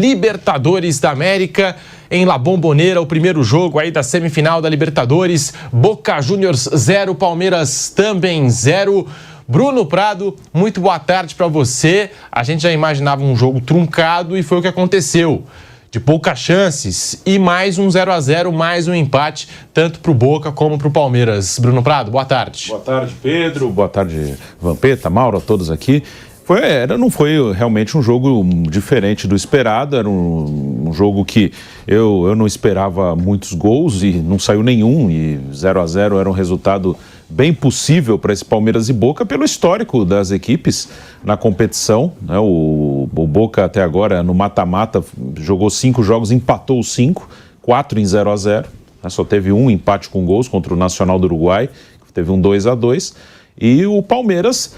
Libertadores da América, em La Bombonera, o primeiro jogo aí da semifinal da Libertadores. Boca Juniors 0, Palmeiras também 0. Bruno Prado, muito boa tarde para você. A gente já imaginava um jogo truncado e foi o que aconteceu. De poucas chances e mais um 0-0, mais um empate, tanto para o Boca como para o Palmeiras. Bruno Prado, boa tarde. Boa tarde, Pedro. Boa tarde, Vampeta, Mauro, a todos aqui. Não foi realmente um jogo diferente do esperado, era um jogo que eu não esperava muitos gols e não saiu nenhum, e 0-0 era um resultado bem possível para esse Palmeiras e Boca pelo histórico das equipes na competição, né? O Boca até agora no mata-mata jogou 5 jogos, empatou 5, 4 em 0-0, né? Só teve um empate com gols contra o Nacional do Uruguai, que teve um 2-2. E o Palmeiras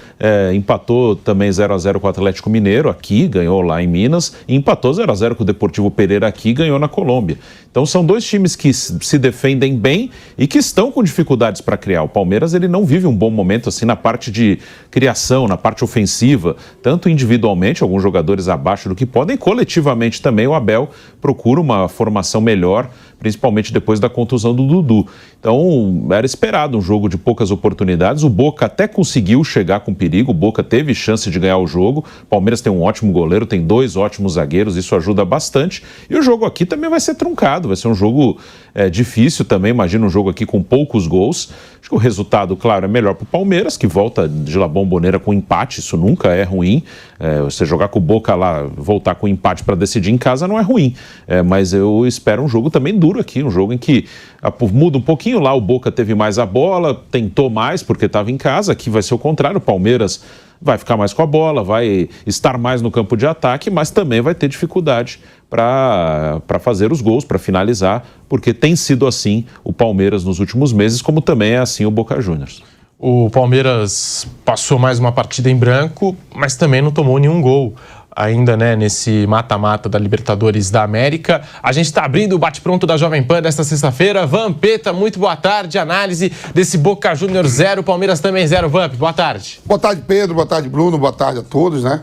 empatou também 0-0 com o Atlético Mineiro aqui, ganhou lá em Minas, e empatou 0-0 com o Deportivo Pereira aqui e ganhou na Colômbia. Então são dois times que se defendem bem e que estão com dificuldades para criar. O Palmeiras ele não vive um bom momento assim na parte de criação, na parte ofensiva, tanto individualmente, alguns jogadores abaixo do que podem, coletivamente também o Abel procura uma formação melhor, principalmente depois da contusão do Dudu. Então era esperado um jogo de poucas oportunidades, o Boca até conseguiu chegar com perigo, o Boca teve chance de ganhar o jogo, o Palmeiras tem um ótimo goleiro, tem 2 ótimos zagueiros, isso ajuda bastante, e o jogo aqui também vai ser truncado, vai ser um jogo difícil também, imagina um jogo aqui com poucos gols. Acho que o resultado, claro, é melhor para o Palmeiras, que volta de La Bombonera com empate, isso nunca é ruim, você jogar com o Boca lá, voltar com empate para decidir em casa não é ruim, mas eu espero um jogo também duro aqui, um jogo em que muda um pouquinho, lá o Boca teve mais a bola, tentou mais porque estava em casa, aqui vai ser o contrário, o Palmeiras vai ficar mais com a bola, vai estar mais no campo de ataque, mas também vai ter dificuldade para fazer os gols, para finalizar, porque tem sido assim o Palmeiras nos últimos meses, como também é assim o Boca Juniors. O Palmeiras passou mais uma partida em branco, mas também não tomou nenhum gol ainda, né, nesse mata-mata da Libertadores da América. A gente está abrindo o bate-pronto da Jovem Pan desta sexta-feira. Vampeta, muito boa tarde. Análise desse Boca Juniors 0, Palmeiras também 0. Vamp, boa tarde. Boa tarde, Pedro. Boa tarde, Bruno. Boa tarde a todos, né?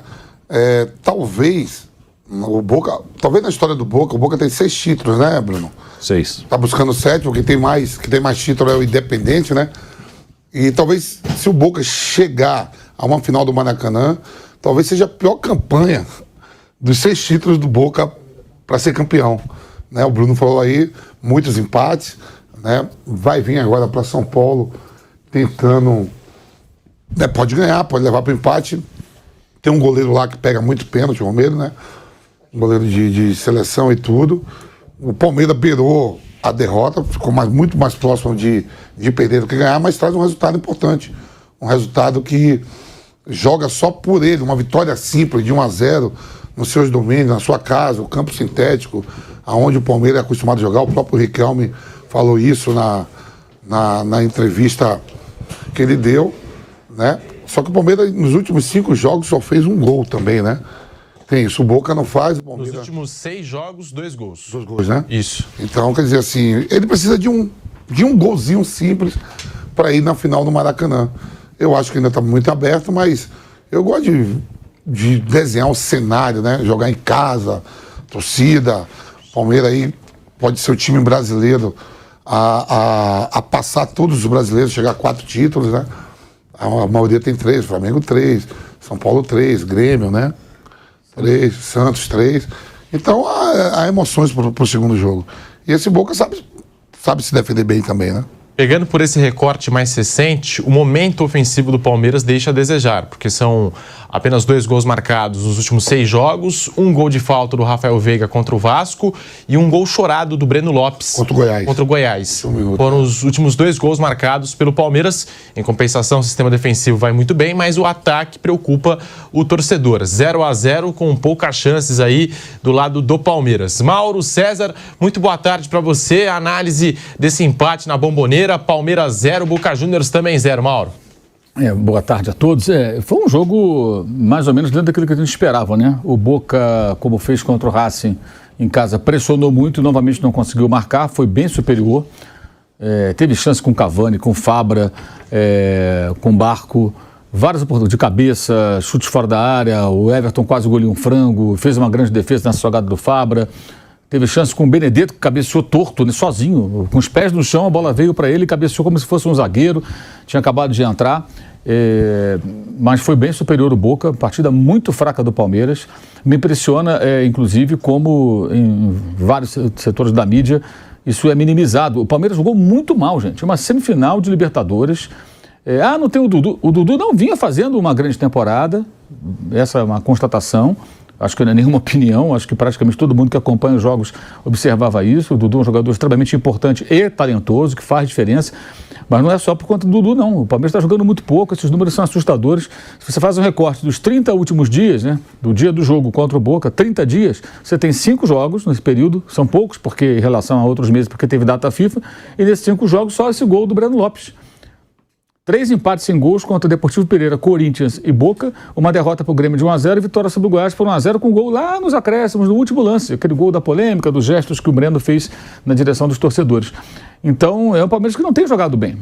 Talvez na história do Boca, o Boca tem 6 títulos, né, Bruno? 6. Tá buscando o 7º, quem tem mais título é o Independente, né? E talvez, se o Boca chegar a uma final do Maracanã, talvez seja a pior campanha dos 6 títulos do Boca para ser campeão, né? O Bruno falou aí, muitos empates, né? Vai vir agora para São Paulo tentando, né? Pode ganhar, pode levar para o empate. Tem um goleiro lá que pega muito pênalti, o Romero, né? Um goleiro de seleção e tudo. O Palmeiras beirou a derrota, ficou muito mais próximo de perder do que ganhar, mas traz um resultado importante. Um resultado que joga só por ele, uma vitória simples de 1-0 nos seus domínios, na sua casa, o campo sintético, aonde o Palmeiras é acostumado a jogar. O próprio Riquelme falou isso na entrevista que ele deu, né? Só que o Palmeiras, nos últimos 5 jogos, só fez um gol também, né? Tem isso, o Boca não faz, o Palmeiras... Nos últimos 6 jogos, 2 gols. 2 gols, né? Isso. Então, quer dizer assim, ele precisa de um golzinho simples para ir na final do Maracanã. Eu acho que ainda está muito aberto, mas eu gosto de desenhar um cenário, né? Jogar em casa, torcida. Palmeiras aí pode ser o time brasileiro a passar todos os brasileiros, chegar a 4 títulos, né? A maioria tem 3, Flamengo 3, São Paulo 3, Grêmio, né? 3, Santos 3. Então há emoções pro segundo jogo. E esse Boca sabe se defender bem também, né? Pegando por esse recorte mais recente, o momento ofensivo do Palmeiras deixa a desejar, porque são apenas 2 gols marcados nos últimos 6 jogos, 1 gol de falta do Rafael Veiga contra o Vasco e 1 gol chorado do Breno Lopes contra o Goiás. Foram os últimos 2 gols marcados pelo Palmeiras. Em compensação, o sistema defensivo vai muito bem, mas o ataque preocupa o torcedor. 0-0 com poucas chances aí do lado do Palmeiras. Mauro César, muito boa tarde para você. A análise desse empate na Bombonera. Palmeiras 0, Boca Juniors também 0, Mauro. Boa tarde a todos. Foi um jogo mais ou menos dentro daquilo que a gente esperava, né? O Boca, como fez contra o Racing em casa, pressionou muito e novamente não conseguiu marcar, foi bem superior. Teve chance com Cavani, com Fabra, com Barco, várias oportunidades de cabeça, chutes fora da área, o Everton quase engoliu um frango, fez uma grande defesa nessa jogada do Fabra, teve chance com o Benedetto, que cabeceou torto, né, sozinho, com os pés no chão, a bola veio para ele, cabeceou como se fosse um zagueiro, tinha acabado de entrar, mas foi bem superior o Boca, partida muito fraca do Palmeiras. Me impressiona, inclusive, como em vários setores da mídia isso é minimizado. O Palmeiras jogou muito mal, gente, uma semifinal de Libertadores. Não tem o Dudu. O Dudu não vinha fazendo uma grande temporada, essa é uma constatação. Acho que não é nenhuma opinião, acho que praticamente todo mundo que acompanha os jogos observava isso. O Dudu é um jogador extremamente importante e talentoso, que faz diferença, mas não é só por conta do Dudu, não. O Palmeiras está jogando muito pouco, esses números são assustadores. Se você faz um recorte dos 30 últimos dias, né, do dia do jogo contra o Boca, 30 dias, você tem 5 jogos nesse período, são poucos porque em relação a outros meses, porque teve data FIFA, e nesses 5 jogos só esse gol do Breno Lopes. 3 empates sem gols contra o Deportivo Pereira, Corinthians e Boca, uma derrota para o Grêmio de 1-0 e vitória sobre o Goiás por 1-0 com gol lá nos acréscimos, no último lance, aquele gol da polêmica, dos gestos que o Breno fez na direção dos torcedores. Então é um Palmeiras que não tem jogado bem,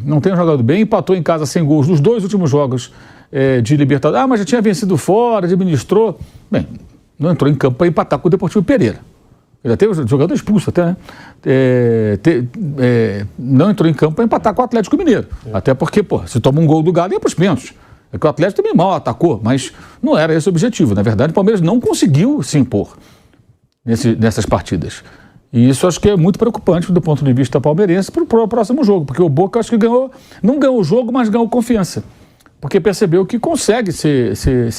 empatou em casa sem gols nos 2 últimos jogos de Libertadores. Mas já tinha vencido fora, administrou. Bem, não entrou em campo para empatar com o Deportivo Pereira. Já teve o jogador expulso até, né? Não entrou em campo para empatar com o Atlético Mineiro. Até porque, se toma um gol do Galo, ia para os pênaltis. É que o Atlético também mal atacou, mas não era esse o objetivo. Na verdade, o Palmeiras não conseguiu se impor nessas partidas. E isso acho que é muito preocupante do ponto de vista palmeirense para o próximo jogo, porque o Boca acho que não ganhou o jogo, mas ganhou confiança. Porque percebeu que consegue ser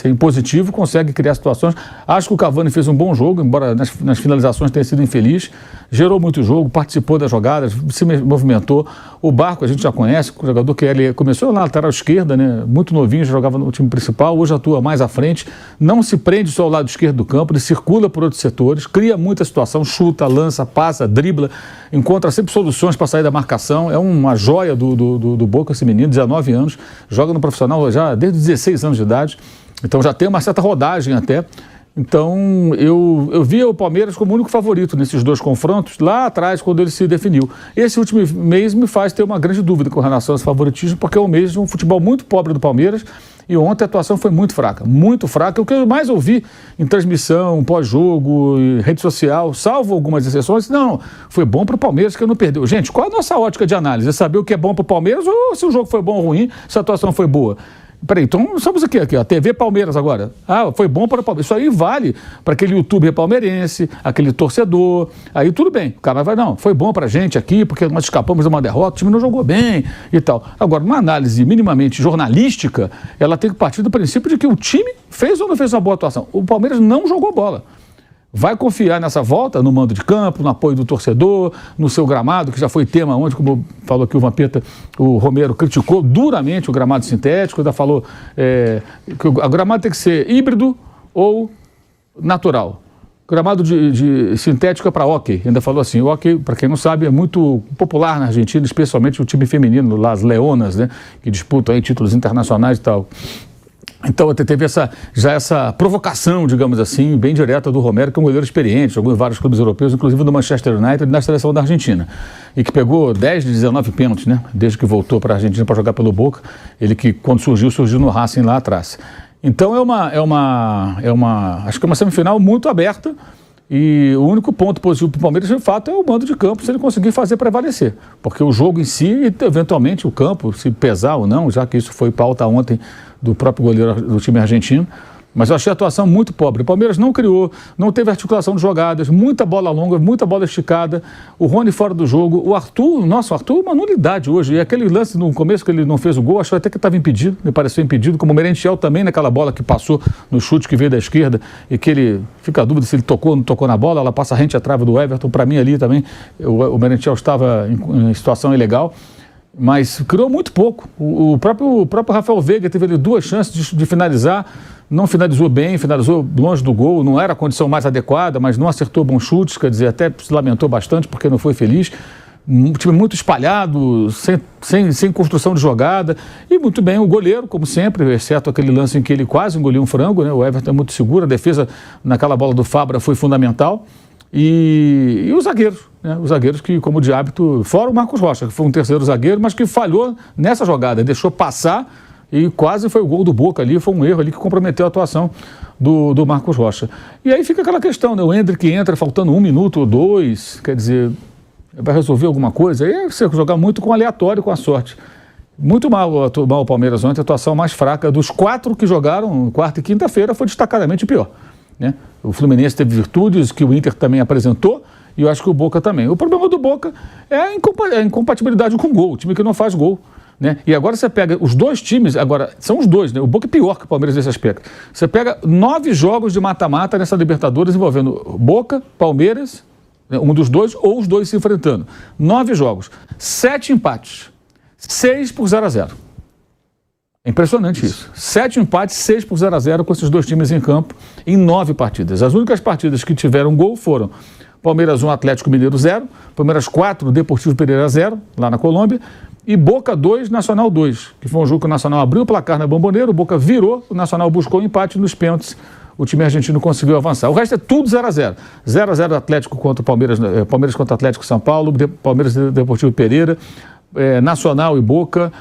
impositivo, consegue criar situações. Acho que o Cavani fez um bom jogo, embora nas finalizações tenha sido infeliz. Gerou muito jogo, participou das jogadas, se movimentou. O Barco a gente já conhece, o jogador que ele começou na lateral esquerda, né, muito novinho, já jogava no time principal, hoje atua mais à frente. Não se prende só ao lado esquerdo do campo, ele circula por outros setores, cria muita situação, chuta, lança, passa, dribla, encontra sempre soluções para sair da marcação. É uma joia do Boca esse menino, 19 anos, joga no profissional já desde 16 anos de idade, então já tem uma certa rodagem até. Então eu via o Palmeiras como o único favorito nesses 2 confrontos lá atrás, quando ele se definiu. Esse último mês me faz ter uma grande dúvida com relação a esse favoritismo, porque é um mês de um futebol muito pobre do Palmeiras e ontem a atuação foi muito fraca. O que eu mais ouvi em transmissão, pós-jogo, rede social, salvo algumas exceções, não, foi bom para o Palmeiras que não perdeu. Gente, qual a nossa ótica de análise? É saber o que é bom para o Palmeiras ou se o jogo foi bom ou ruim, se a atuação foi boa? Peraí, então somos aqui, a TV Palmeiras agora. Foi bom para o Palmeiras. Isso aí vale para aquele youtuber palmeirense, aquele torcedor. Aí tudo bem. O cara vai, não, foi bom para a gente aqui, porque nós escapamos de uma derrota, o time não jogou bem e tal. Agora, uma análise minimamente jornalística, ela tem que partir do princípio de que o time fez ou não fez uma boa atuação. O Palmeiras não jogou bola. Vai confiar nessa volta no mando de campo, no apoio do torcedor, no seu gramado, que já foi tema ontem, como falou aqui o Vampeta, o Romero criticou duramente o gramado sintético, ainda falou que o gramado tem que ser híbrido ou natural. Gramado de sintético é para hóquei, ainda falou assim, o hóquei, para quem não sabe, é muito popular na Argentina, especialmente o time feminino, lá as Leonas, né, que disputam aí títulos internacionais e tal. Então teve essa provocação, digamos assim, bem direta do Romero, que é um goleiro experiente, jogou em vários clubes europeus, inclusive no Manchester United e na seleção da Argentina. E que pegou 10 de 19 pênaltis, né? Desde que voltou para a Argentina para jogar pelo Boca. Ele que, quando surgiu no Racing lá atrás. Então acho que é uma semifinal muito aberta. E o único ponto positivo para o Palmeiras, de fato, é o mando de campo, se ele conseguir fazer prevalecer. Porque o jogo em si, e eventualmente o campo, se pesar ou não, já que isso foi pauta ontem do próprio goleiro do time argentino. Mas eu achei a atuação muito pobre. O Palmeiras não criou, não teve articulação de jogadas, muita bola longa, muita bola esticada. O Rony fora do jogo. O Arthur, uma nulidade hoje. E aquele lance no começo que ele não fez o gol, achou até que estava impedido, me pareceu impedido, como o Merentiel também naquela bola que passou no chute que veio da esquerda e que ele fica a dúvida se ele tocou ou não tocou na bola, ela passa rente à trave do Everton. Para mim ali também, o Merentiel estava em situação ilegal. Mas criou muito pouco. O próprio Rafael Veiga teve ali 2 chances de finalizar, não finalizou bem, finalizou longe do gol, não era a condição mais adequada, mas não acertou bons chutes, quer dizer, até se lamentou bastante porque não foi feliz. Um time muito espalhado, sem construção de jogada, e muito bem o goleiro, como sempre, exceto aquele lance em que ele quase engoliu um frango, né? O Everton é muito seguro, a defesa naquela bola do Fabra foi fundamental. E os zagueiros, né? Os zagueiros que, como de hábito, fora o Marcos Rocha, que foi um terceiro zagueiro, mas que falhou nessa jogada, deixou passar e quase foi o gol do Boca ali, foi um erro ali que comprometeu a atuação do Marcos Rocha. E aí fica aquela questão, né? O Endrick entra faltando 1 minuto ou 2, quer dizer, vai resolver alguma coisa? Aí você jogar muito com aleatório, com a sorte. Muito mal o Palmeiras ontem, a atuação mais fraca dos 4 que jogaram quarta e quinta-feira foi destacadamente pior, né? O Fluminense teve virtudes que o Inter também apresentou e eu acho que o Boca também. O problema do Boca é a incompatibilidade com o gol, o time que não faz gol, né? E agora você pega os dois times, agora são os dois, né? O Boca é pior que o Palmeiras nesse aspecto. Você pega 9 jogos de mata-mata nessa Libertadores envolvendo Boca, Palmeiras, né? Um dos dois ou os dois se enfrentando. 9 jogos, 7 empates, 6 por 0-0. É impressionante isso. 7 empates, 6 por 0-0 com esses dois times em campo em 9 partidas. As únicas partidas que tiveram gol foram Palmeiras 1, Atlético Mineiro 0, Palmeiras 4, Deportivo Pereira 0, lá na Colômbia, e Boca 2, Nacional 2, que foi um jogo que o Nacional abriu o placar na Bomboneira, o Boca virou, o Nacional buscou o empate nos pênaltis, o time argentino conseguiu avançar. O resto é tudo 0-0. 0-0 Atlético contra Palmeiras, Palmeiras contra Atlético São Paulo, Palmeiras e Deportivo Pereira, Nacional e Boca,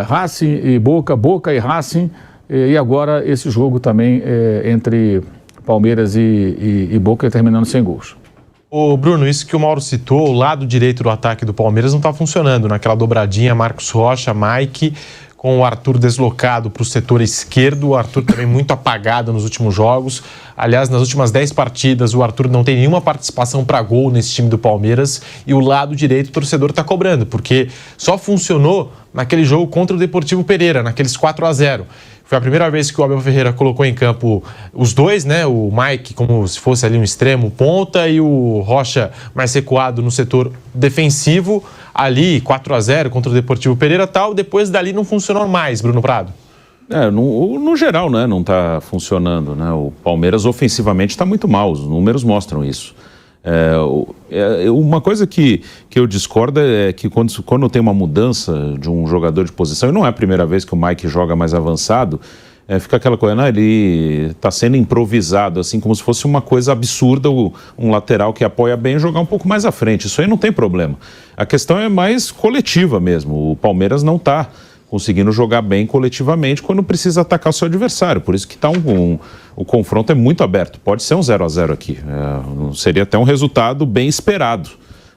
Racing e Boca, Boca e Racing, e agora esse jogo também entre Palmeiras e Boca terminando sem gols. Ô Bruno, isso que o Mauro citou, o lado direito do ataque do Palmeiras não está funcionando. Naquela dobradinha, Marcos Rocha, Mike, com o Arthur deslocado para o setor esquerdo. O Arthur também muito apagado nos últimos jogos. Aliás, nas últimas 10 partidas, o Arthur não tem nenhuma participação para gol nesse time do Palmeiras. E o lado direito o torcedor está cobrando, porque só funcionou naquele jogo contra o Deportivo Pereira, naqueles 4-0. Foi a primeira vez que o Abel Ferreira colocou em campo os dois, né? O Mike como se fosse ali um extremo ponta e o Rocha mais recuado no setor defensivo. Ali, 4-0 contra o Deportivo Pereira e tal. Depois dali não funcionou mais, Bruno Prado. No geral, né? Não está funcionando, né? O Palmeiras ofensivamente está muito mal, os números mostram isso. Uma coisa que eu discordo é que quando tem uma mudança de um jogador de posição, e não é a primeira vez que o Mike joga mais avançado, fica aquela coisa, ele está sendo improvisado, assim, como se fosse uma coisa absurda, um lateral que apoia bem jogar um pouco mais à frente. Isso aí não tem problema. A questão é mais coletiva mesmo. O Palmeiras não está conseguindo jogar bem coletivamente quando precisa atacar o seu adversário. Por isso que o confronto é muito aberto. Pode ser um 0-0 aqui. Seria até um resultado bem esperado.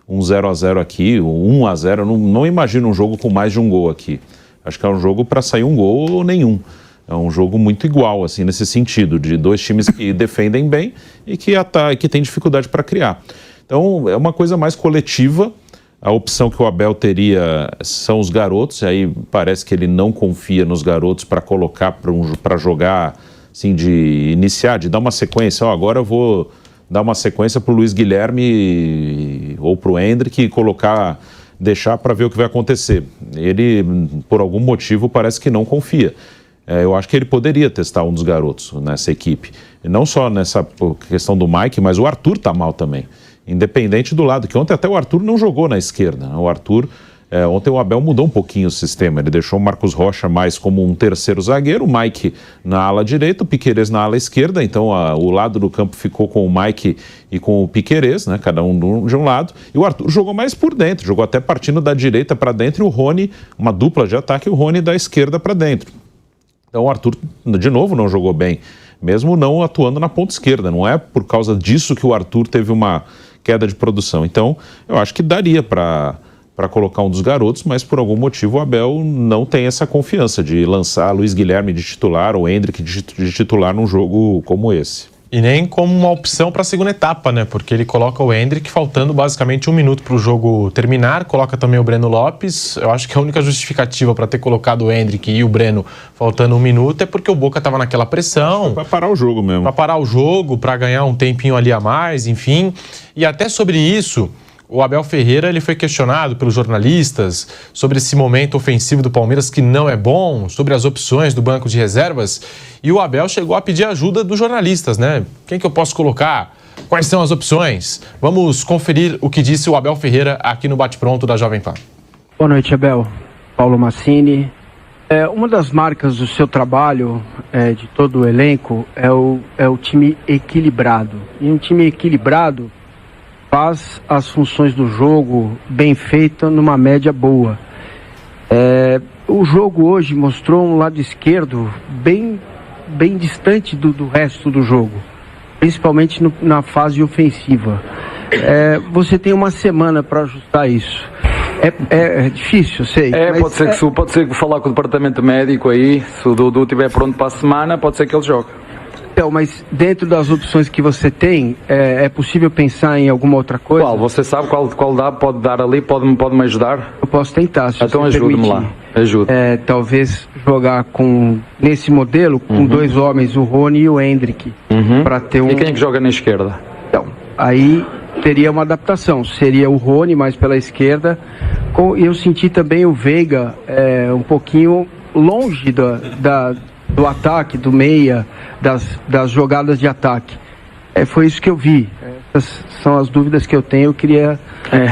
Um 0-0 aqui, um 1-0. Não imagino um jogo com mais de um gol aqui. Acho que é um jogo para sair um gol ou nenhum. É um jogo muito igual, assim, nesse sentido, de dois times que defendem bem e que têm dificuldade para criar. Então, é uma coisa mais coletiva. A opção que o Abel teria são os garotos, e aí parece que ele não confia nos garotos para colocar para jogar, assim, de iniciar, de dar uma sequência. Agora eu vou dar uma sequência para o Luiz Guilherme ou para o Endrick e deixar para ver o que vai acontecer. Ele, por algum motivo, parece que não confia. Eu acho que ele poderia testar um dos garotos nessa equipe. E não só nessa questão do Mike, mas o Arthur está mal também. Independente do lado, que ontem até o Arthur não jogou na esquerda. O Arthur, ontem o Abel mudou um pouquinho o sistema, ele deixou o Marcos Rocha mais como um terceiro zagueiro, o Mike na ala direita, o Piquerez na ala esquerda, então o lado do campo ficou com o Mike e com o Piquerez, né, cada um de um lado, e o Arthur jogou mais por dentro, jogou até partindo da direita para dentro e o Rony, uma dupla de ataque, e o Rony da esquerda para dentro. Então o Arthur, de novo, não jogou bem, mesmo não atuando na ponta esquerda, não é por causa disso que o Arthur teve uma queda de produção. Então, eu acho que daria para colocar um dos garotos, mas por algum motivo o Abel não tem essa confiança de lançar Luiz Guilherme de titular ou Endrick de titular num jogo como esse. E nem como uma opção para a segunda etapa, né? Porque ele coloca o Endrick faltando basicamente 1 minuto para o jogo terminar, coloca também o Breno Lopes. Eu acho que a única justificativa para ter colocado o Endrick e o Breno faltando 1 minuto é porque o Boca estava naquela pressão. Para parar o jogo mesmo. Para parar o jogo, para ganhar um tempinho ali a mais, enfim. E até sobre isso, o Abel Ferreira ele foi questionado pelos jornalistas sobre esse momento ofensivo do Palmeiras que não é bom, sobre as opções do banco de reservas, e o Abel chegou a pedir ajuda dos jornalistas, né? Quem que eu posso colocar? Quais são as opções? Vamos conferir o que disse o Abel Ferreira aqui no Bate-Pronto da Jovem Pan. Boa noite, Abel. Paulo Massini. Uma das marcas do seu trabalho, de todo o elenco, é o time equilibrado. E um time equilibrado faz as funções do jogo bem feitas numa média boa. o jogo hoje mostrou um lado esquerdo bem distante do resto do jogo, principalmente na fase ofensiva. Você tem uma semana para ajustar isso. É difícil, eu sei. Pode ser que falar com o departamento médico aí, se o Dudu estiver pronto para a semana, pode ser que ele jogue. Então, mas dentro das opções que você tem, é possível pensar em alguma outra coisa? Qual? Você sabe qual pode dar ali? Pode me ajudar? Eu posso tentar, se então você ajude-me lá. Ajude. Talvez jogar nesse modelo, com dois homens, o Rony e o Hendrick. Para ter E quem é que joga na esquerda? Então, aí teria uma adaptação. Seria o Rony mais pela esquerda. Eu senti também o Veiga um pouquinho longe do ataque, do meia, das jogadas de ataque. Foi isso que eu vi. Essas são as dúvidas que eu tenho. Eu queria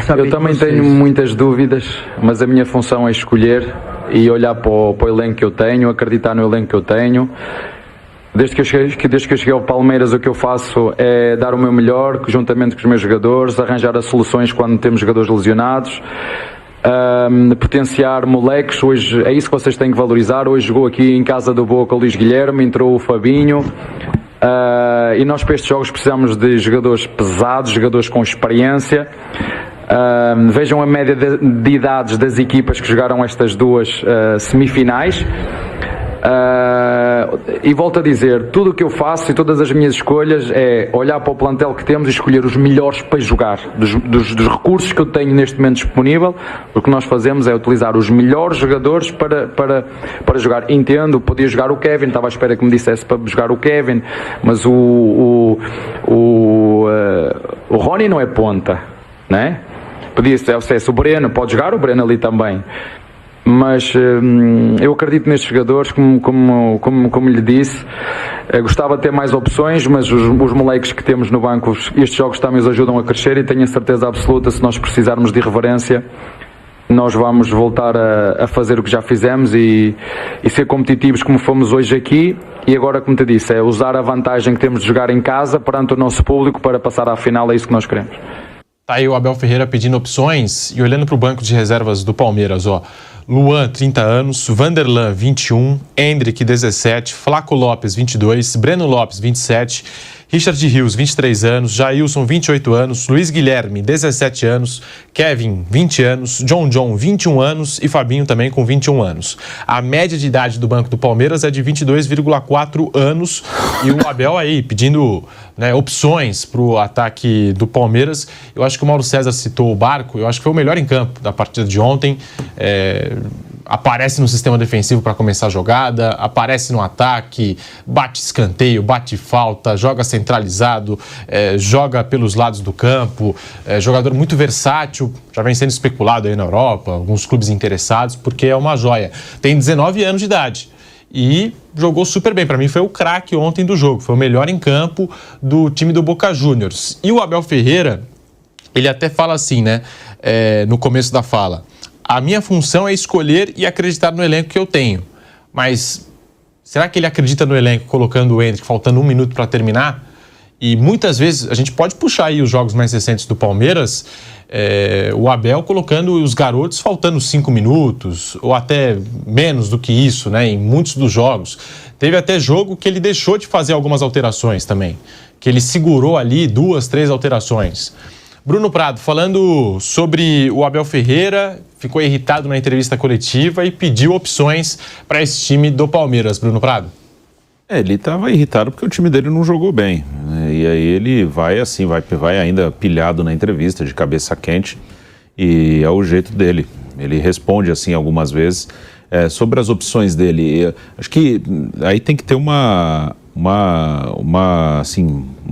saber. Eu também tenho muitas dúvidas, mas a minha função é escolher e olhar para o elenco que eu tenho, acreditar no elenco que eu tenho. Desde que eu cheguei ao Palmeiras, o que eu faço é dar o meu melhor, juntamente com os meus jogadores, arranjar as soluções quando temos jogadores lesionados, potenciar moleques. Hoje é isso que vocês têm que valorizar. Hoje jogou aqui em casa do Boca o Luís Guilherme, entrou o Fabinho, e nós para estes jogos precisamos de jogadores pesados, jogadores com experiência. Vejam a média de idades das equipas que jogaram estas duas semifinais. E volto a dizer, tudo o que eu faço e todas as minhas escolhas é olhar para o plantel que temos e escolher os melhores para jogar, dos recursos que eu tenho neste momento disponível. O que nós fazemos é utilizar os melhores jogadores para jogar. Entendo, podia jogar o Kevin, estava à espera que me dissesse para jogar o Kevin, mas o Rony não é ponta, né? Podia ser o Breno, pode jogar o Breno ali também. Mas eu acredito nestes jogadores, como lhe disse. Gostava de ter mais opções, mas os moleques que temos no banco, estes jogos também os ajudam a crescer, e tenho a certeza absoluta, se nós precisarmos de irreverência, nós vamos voltar a fazer o que já fizemos e ser competitivos como fomos hoje aqui. E agora, como te disse, é usar a vantagem que temos de jogar em casa perante o nosso público para passar à final. É isso que nós queremos. Tá aí o Abel Ferreira pedindo opções e olhando para o banco de reservas do Palmeiras, ó. Luan, 30 anos, Vanderlan, 21, Hendrick, 17, Flaco Lopes, 22, Breno Lopes, 27, Richard Rios, 23 anos, Jailson, 28 anos, Luís Guilherme, 17 anos, Kevin, 20 anos, John, 21 anos e Fabinho também com 21 anos. A média de idade do banco do Palmeiras é de 22,4 anos e o Abel aí pedindo, né, opções para o ataque do Palmeiras. Eu acho que o Mauro César citou o Barco, eu acho que foi o melhor em campo da partida de ontem. Aparece no sistema defensivo para começar a jogada, aparece no ataque, bate escanteio, bate falta, joga centralizado, joga pelos lados do campo, jogador muito versátil, já vem sendo especulado aí na Europa, alguns clubes interessados, porque é uma joia. Tem 19 anos de idade e jogou super bem. Para mim foi o craque ontem do jogo, foi o melhor em campo do time do Boca Juniors. E o Abel Ferreira, ele até fala assim, né, no começo da fala: a minha função é escolher e acreditar no elenco que eu tenho. Mas será que ele acredita no elenco colocando o Hendrick faltando 1 minuto para terminar? E muitas vezes, a gente pode puxar aí os jogos mais recentes do Palmeiras, o Abel colocando os garotos faltando 5 minutos, ou até menos do que isso, né, em muitos dos jogos. Teve até jogo que ele deixou de fazer algumas alterações também, que ele segurou ali 2, 3 alterações. Bruno Prado, falando sobre o Abel Ferreira, ficou irritado na entrevista coletiva e pediu opções para esse time do Palmeiras. Bruno Prado. Ele estava irritado porque o time dele não jogou bem, né? E aí ele vai assim, vai ainda pilhado na entrevista, de cabeça quente, e é o jeito dele. Ele responde assim algumas vezes sobre as opções dele. Acho que aí tem que ter uma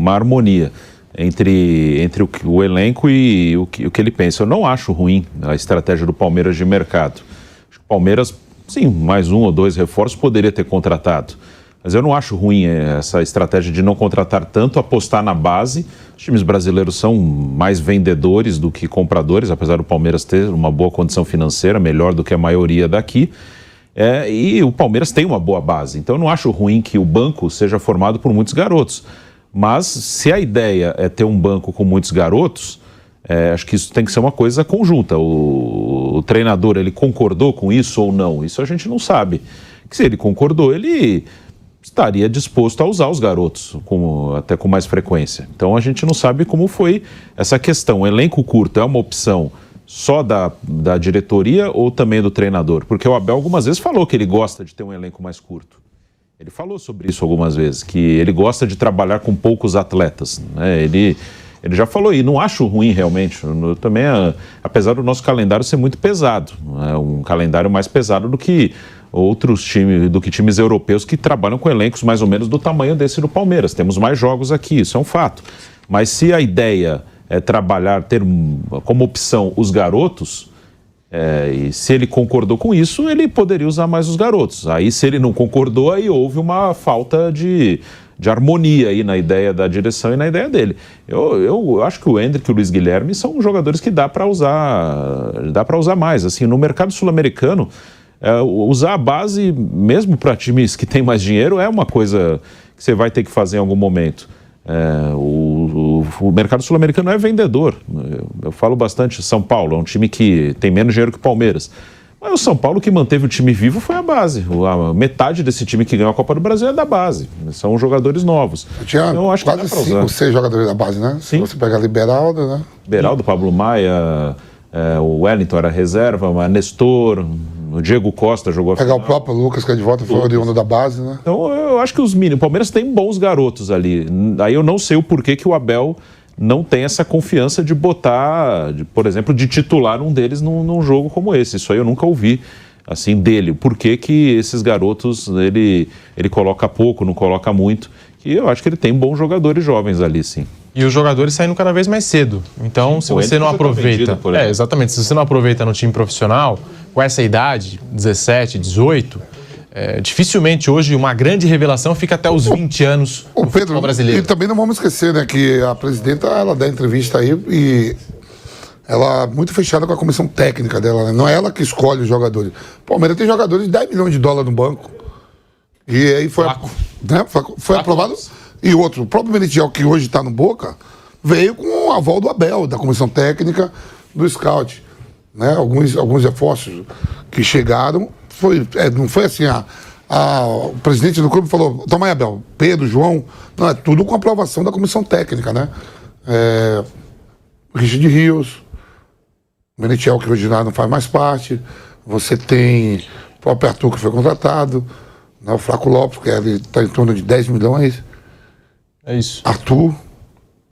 harmonia entre o elenco e o que ele pensa. Eu não acho ruim a estratégia do Palmeiras de mercado. Acho que o Palmeiras, sim, mais 1 ou 2 reforços poderia ter contratado. Mas eu não acho ruim essa estratégia de não contratar tanto, apostar na base. Os times brasileiros são mais vendedores do que compradores, apesar do Palmeiras ter uma boa condição financeira, melhor do que a maioria daqui. E o Palmeiras tem uma boa base. Então eu não acho ruim que o banco seja formado por muitos garotos. Mas se a ideia é ter um banco com muitos garotos, Acho que isso tem que ser uma coisa conjunta. O treinador, ele concordou com isso ou não? Isso a gente não sabe. Que se ele concordou, ele estaria disposto a usar os garotos até com mais frequência. Então a gente não sabe como foi essa questão. O elenco curto é uma opção só da diretoria ou também do treinador? Porque o Abel algumas vezes falou que ele gosta de ter um elenco mais curto. Ele falou sobre isso algumas vezes, que ele gosta de trabalhar com poucos atletas, né? Ele já falou, e não acho ruim realmente. Eu também, apesar do nosso calendário ser muito pesado, né? Um calendário mais pesado do que outros times europeus que trabalham com elencos mais ou menos do tamanho desse do Palmeiras. Temos mais jogos aqui, isso é um fato. Mas se a ideia é trabalhar, ter como opção os garotos, e se ele concordou com isso, ele poderia usar mais os garotos. Aí, se ele não concordou, aí houve uma falta de harmonia aí na ideia da direção e na ideia dele. Eu acho que o Endrick e o Luiz Guilherme são jogadores que dá para usar mais. Assim, no mercado sul-americano, usar a base, mesmo para times que têm mais dinheiro, é uma coisa que você vai ter que fazer em algum momento. O mercado sul-americano é vendedor. Eu falo bastante, São Paulo é um time que tem menos dinheiro que o Palmeiras. Mas o São Paulo que manteve o time vivo foi a base. A metade desse time que ganhou a Copa do Brasil é da base. São jogadores novos. Tinha acho quase 5 ou 6 jogadores da base, né? Sim. Se você pegar Liberaldo, né? Beraldo, Pablo Maia, o Wellington era reserva, mas Nestor, o Diego Costa jogou a pegar final. O próprio Lucas, que é de volta, foi oriundo da base, né? Então eu acho que o Palmeiras tem bons garotos ali. Aí eu não sei o porquê que o Abel não tem essa confiança de botar, por exemplo, de titular um deles num jogo como esse. Isso aí eu nunca ouvi, assim, dele. Por que que esses garotos, ele coloca pouco, não coloca muito? E eu acho que ele tem bons jogadores jovens ali, sim. E os jogadores saindo cada vez mais cedo. Então, se você não aproveita... exatamente. Se você não aproveita no time profissional, com essa idade, 17, 18... dificilmente hoje uma grande revelação fica até os 20 anos no futebol brasileiro. E também não vamos esquecer, né, que a presidenta, ela dá entrevista aí e ela é muito fechada com a comissão técnica dela, né? Não é ela que escolhe os jogadores. O Palmeiras tem jogadores de 10 milhões de dólares no banco. E aí foi aprovado. E outro, o próprio Merentiel, que hoje está no Boca, veio com o aval do Abel, da comissão técnica, do scout. Né? Alguns reforços que chegaram. Não foi assim, o presidente do clube falou, toma aí, Abel, Pedro, João, não, é tudo com aprovação da comissão técnica, né? Richard Rios, Merentiel, que hoje não faz mais parte, você tem o próprio Arthur, que foi contratado, né? O Flaco Lopes, que está em torno de 10 milhões. É isso. Arthur,